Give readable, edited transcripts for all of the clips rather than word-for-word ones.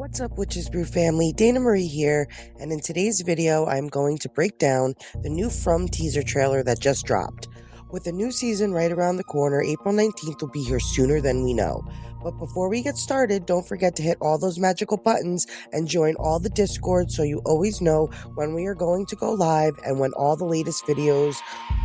What's up, Witches Brew family? Dana Marie here, and in today's video, I'm going to break down the new From teaser trailer that just dropped. With the new season right around the corner, April 19th will be here sooner than we know. But before we get started, don't forget to hit all those magical buttons and join all the Discord so you always know when we are going to go live and when all the latest videos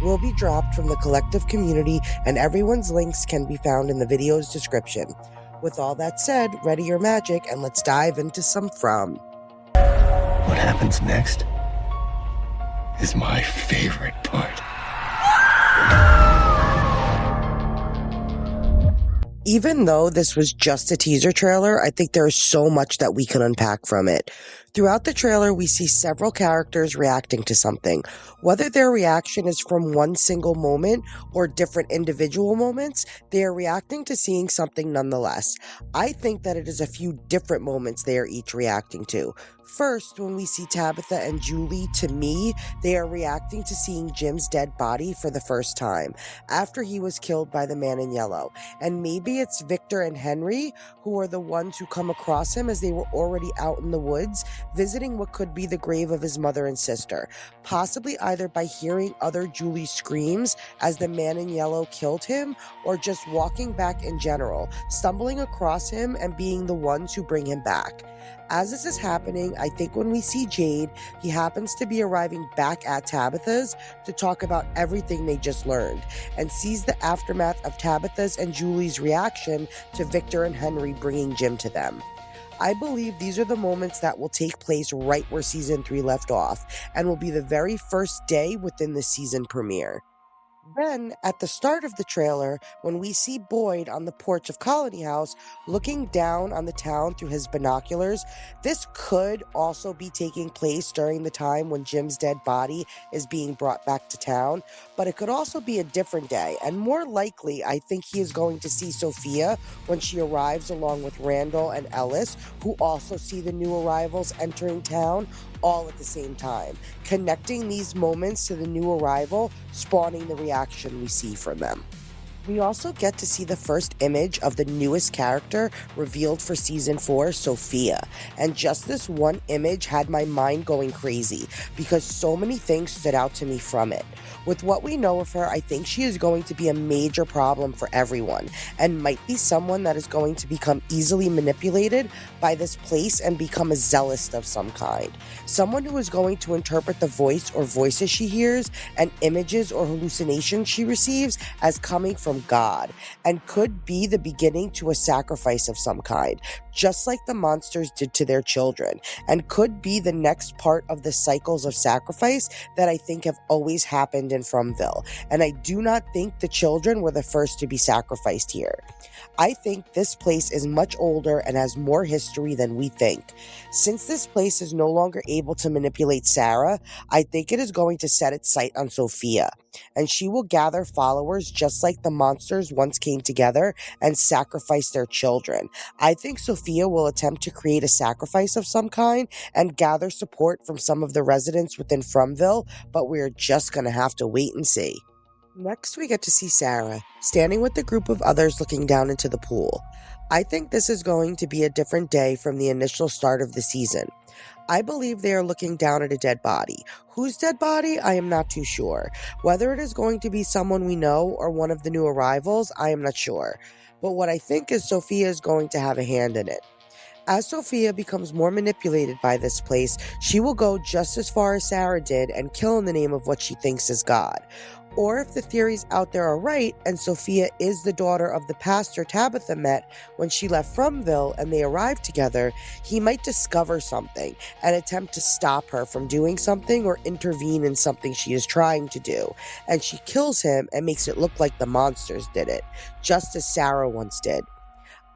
will be dropped from the collective community, and everyone's links can be found in the video's description. With all that said, ready your magic and let's dive into some From. What happens next is my favorite part. Even though this was just a teaser trailer, I think there is so much that we can unpack from it. Throughout the trailer, we see several characters reacting to something. Whether their reaction is from one single moment or different individual moments, they are reacting to seeing something nonetheless. I think that it is a few different moments they are each reacting to. First, when we see Tabitha and Julie, to me, they are reacting to seeing Jim's dead body for the first time, after he was killed by the man in yellow. And maybe it's Victor and Henry, who are the ones who come across him as they were already out in the woods, visiting what could be the grave of his mother and sister, possibly either by hearing other Julie's screams as the man in yellow killed him, or just walking back in general, stumbling across him and being the ones who bring him back. As this is happening, I think when we see Jade, he happens to be arriving back at Tabitha's to talk about everything they just learned, and sees the aftermath of Tabitha's and Julie's reaction to Victor and Henry bringing Jim to them. I believe these are the moments that will take place right where Season 3 left off, and will be the very first day within the season premiere. Then, at the start of the trailer, when we see Boyd on the porch of Colony House looking down on the town through his binoculars, this could also be taking place during the time when Jim's dead body is being brought back to town, but it could also be a different day, and more likely, I think he is going to see Sophia when she arrives along with Randall and Ellis, who also see the new arrivals entering town all at the same time, connecting these moments to the new arrival, spawning the reaction we see from them. We also get to see the first image of the newest character revealed for Season 4, Sophia. And just this one image had my mind going crazy because so many things stood out to me from it. With what we know of her, I think she is going to be a major problem for everyone and might be someone that is going to become easily manipulated by this place and become a zealot of some kind. Someone who is going to interpret the voice or voices she hears and images or hallucinations she receives as coming from God, and could be the beginning to a sacrifice of some kind, just like the monsters did to their children, and could be the next part of the cycles of sacrifice that I think have always happened in Fromville, and I do not think the children were the first to be sacrificed here. I think this place is much older and has more history than we think. Since this place is no longer able to manipulate Sara, I think it is going to set its sight on Sophia, and she will gather followers just like the monsters once came together and sacrificed their children. I think Sophia will attempt to create a sacrifice of some kind and gather support from some of the residents within Fromville, but we're just going to have to wait and see. Next, we get to see Sara, standing with a group of others looking down into the pool. I think this is going to be a different day from the initial start of the season. I believe they are looking down at a dead body. Whose dead body? I am not too sure. Whether it is going to be someone we know or one of the new arrivals, I am not sure. But what I think is Sophia is going to have a hand in it. As Sophia becomes more manipulated by this place, she will go just as far as Sara did and kill in the name of what she thinks is God. Or if the theories out there are right, and Sophia is the daughter of the pastor Tabitha met when she left Fromville and they arrived together, he might discover something and attempt to stop her from doing something or intervene in something she is trying to do. And she kills him and makes it look like the monsters did it, just as Sara once did.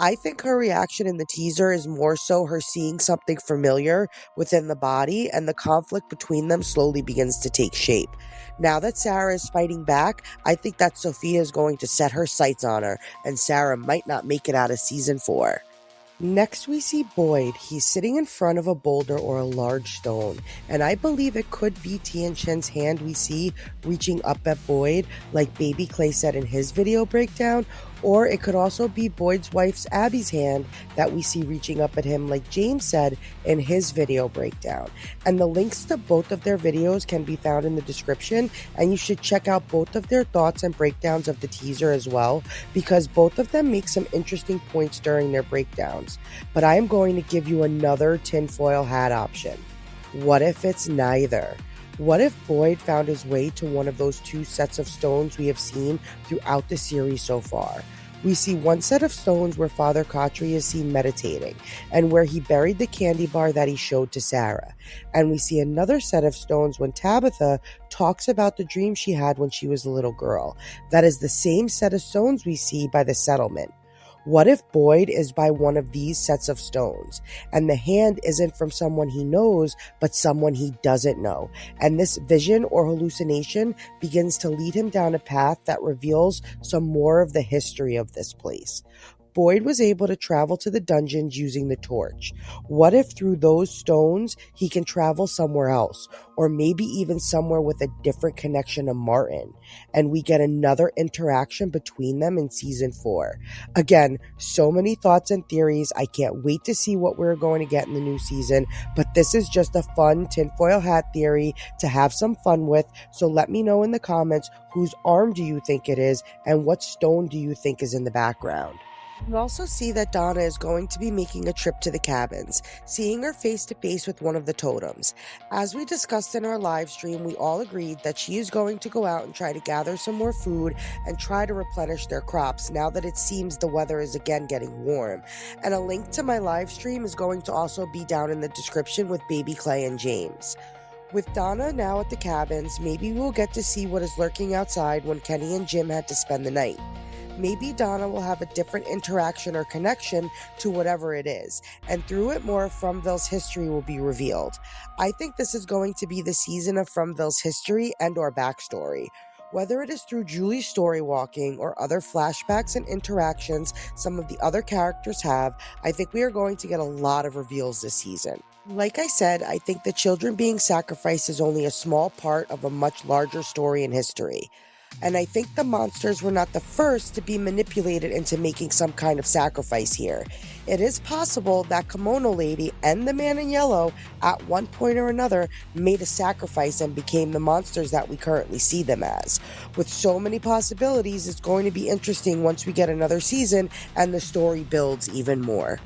I think her reaction in the teaser is more so her seeing something familiar within the body, and the conflict between them slowly begins to take shape. Now that Sara is fighting back, I think that Sophia is going to set her sights on her, and Sara might not make it out of Season 4. Next, we see Boyd. He's sitting in front of a boulder or a large stone, and I believe it could be Tian Shen's hand we see reaching up at Boyd, like BabyKlay said in his video breakdown, Or it could also be Boyd's wife's Abby's hand that we see reaching up at him, like James said in his video breakdown. And the links to both of their videos can be found in the description, and you should check out both of their thoughts and breakdowns of the teaser as well, because both of them make some interesting points during their breakdowns. But I am going to give you another tinfoil hat option. What if it's neither? What if Boyd found his way to one of those two sets of stones we have seen throughout the series so far? We see one set of stones where Father Khatri is seen meditating, and where he buried the candy bar that he showed to Sara. And we see another set of stones when Tabitha talks about the dream she had when she was a little girl. That is the same set of stones we see by the settlement. What if Boyd is by one of these sets of stones, and the hand isn't from someone he knows, but someone he doesn't know, and this vision or hallucination begins to lead him down a path that reveals some more of the history of this place? Boyd was able to travel to the dungeons using the torch. What if through those stones he can travel somewhere else, or maybe even somewhere with a different connection to Martin, and we get another interaction between them in season 4? Again, so many thoughts and theories. I can't wait to see what we're going to get in the new season, but this is just a fun tinfoil hat theory to have some fun with. So let me know in the comments, whose arm do you think it is, and what stone do you think is in the background? We also see that Donna is going to be making a trip to the cabins, seeing her face to face with one of the totems. As we discussed in our live stream, we all agreed that she is going to go out and try to gather some more food and try to replenish their crops now that it seems the weather is again getting warm. And a link to my live stream is going to also be down in the description with BabyKlay and James. With Donna now at the cabins, maybe we'll get to see what is lurking outside when Kenny and Jim had to spend the night. Maybe Donna will have a different interaction or connection to whatever it is, and through it more of Fromville's history will be revealed. I think this is going to be the season of Fromville's history and or backstory. Whether it is through Julie's story walking or other flashbacks and interactions some of the other characters have, I think we are going to get a lot of reveals this season. Like I said, I think the children being sacrificed is only a small part of a much larger story in history. And I think the monsters were not the first to be manipulated into making some kind of sacrifice here. It is possible that Kimono Lady and the Man in Yellow at one point or another made a sacrifice and became the monsters that we currently see them as. With so many possibilities, it's going to be interesting once we get another season and the story builds even more.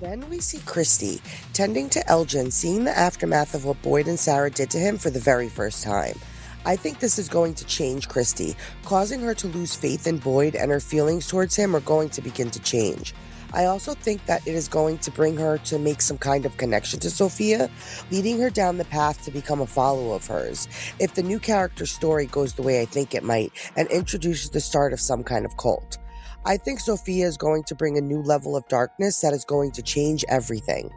Then we see Christy tending to Elgin, seeing the aftermath of what Boyd and Sara did to him for the very first time. I think this is going to change Christy, causing her to lose faith in Boyd, and her feelings towards him are going to begin to change. I also think that it is going to bring her to make some kind of connection to Sophia, leading her down the path to become a follower of hers, if the new character story goes the way I think it might, and introduces the start of some kind of cult. I think Sophia is going to bring a new level of darkness that is going to change everything.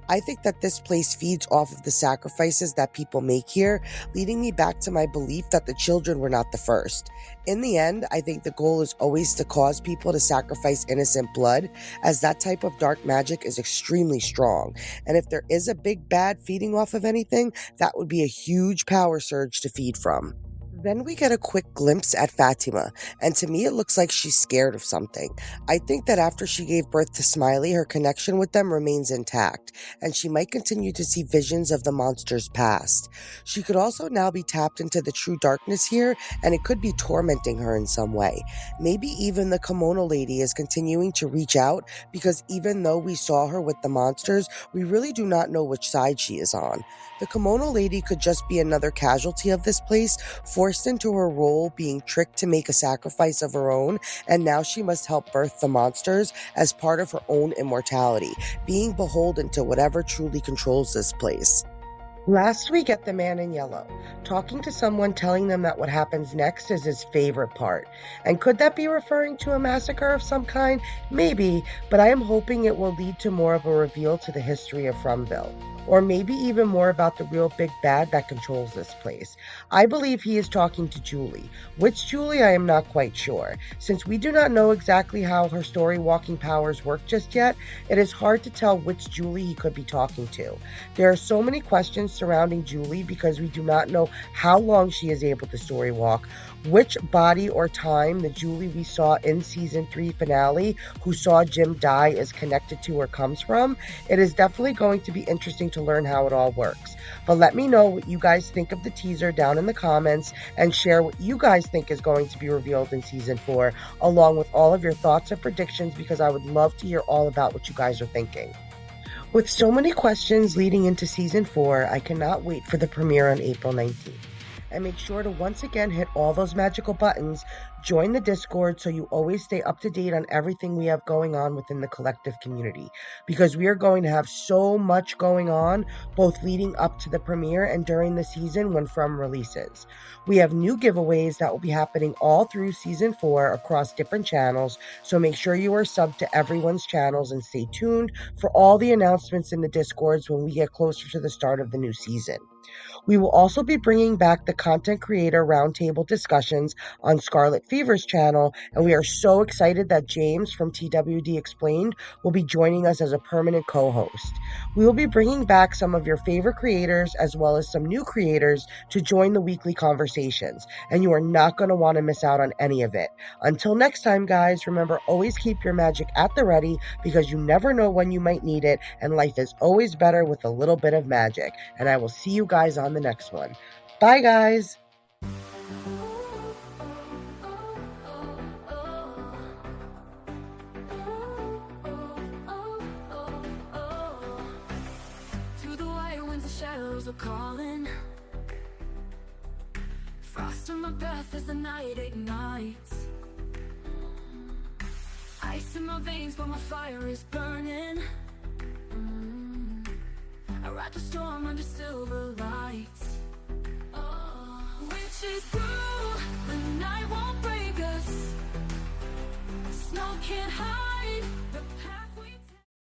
I think that this place feeds off of the sacrifices that people make here, leading me back to my belief that the children were not the first. In the end, I think the goal is always to cause people to sacrifice innocent blood, as that type of dark magic is extremely strong. And if there is a big bad feeding off of anything, that would be a huge power surge to feed from. Then we get a quick glimpse at Fatima, and to me it looks like she's scared of something. I think that after she gave birth to Smiley, her connection with them remains intact, and she might continue to see visions of the monster's past. She could also now be tapped into the true darkness here, and it could be tormenting her in some way. Maybe even the Kimono Lady is continuing to reach out, because even though we saw her with the monsters, we really do not know which side she is on. The Kimono Lady could just be another casualty of this place, forced into her role, being tricked to make a sacrifice of her own, and now she must help birth the monsters as part of her own immortality, being beholden to whatever truly controls this place. Last, we get the Man in Yellow, talking to someone, telling them that what happens next is his favorite part. And could that be referring to a massacre of some kind? Maybe, but I am hoping it will lead to more of a reveal to the history of Fromville. or maybe even more about the real big bad that controls this place. I believe he is talking to Julie. Which Julie, I am not quite sure. Since we do not know exactly how her story walking powers work just yet, it is hard to tell which Julie he could be talking to. There are so many questions surrounding Julie because we do not know how long she is able to story walk, which body or time the Julie we saw in season 3 finale who saw Jim die is connected to or comes from. It is definitely going to be interesting to learn how it all works. But let me know what you guys think of the teaser down in the comments, and share what you guys think is going to be revealed in season 4, along with all of your thoughts and predictions, because I would love to hear all about what you guys are thinking. With so many questions leading into season 4, I cannot wait for the premiere on April 19th. And make sure to once again hit all those magical buttons, join the Discord so you always stay up to date on everything we have going on within the collective community, because we are going to have so much going on both leading up to the premiere and during the season when From releases. We have new giveaways that will be happening all through season 4 across different channels, so make sure you are subbed to everyone's channels and stay tuned for all the announcements in the Discords when we get closer to the start of the new season. We will also be bringing back the content creator roundtable discussions on Scarlet Fever's channel, and we are so excited that James from TWDExplained will be joining us as a permanent co-host. We will be bringing back some of your favorite creators as well as some new creators to join the weekly conversations, and you are not going to want to miss out on any of it. Until next time, guys, remember, always keep your magic at the ready, because you never know when you might need it, and life is always better with a little bit of magic. And I will see you guys on the next one. Bye, guys. Through the white winds, the shadows are calling. Frost in my breath as the night ignites. Ice in my veins, but my fire is burning. I ride the storm under silver lights. Witches brew, the night won't break us. Snow can't hide.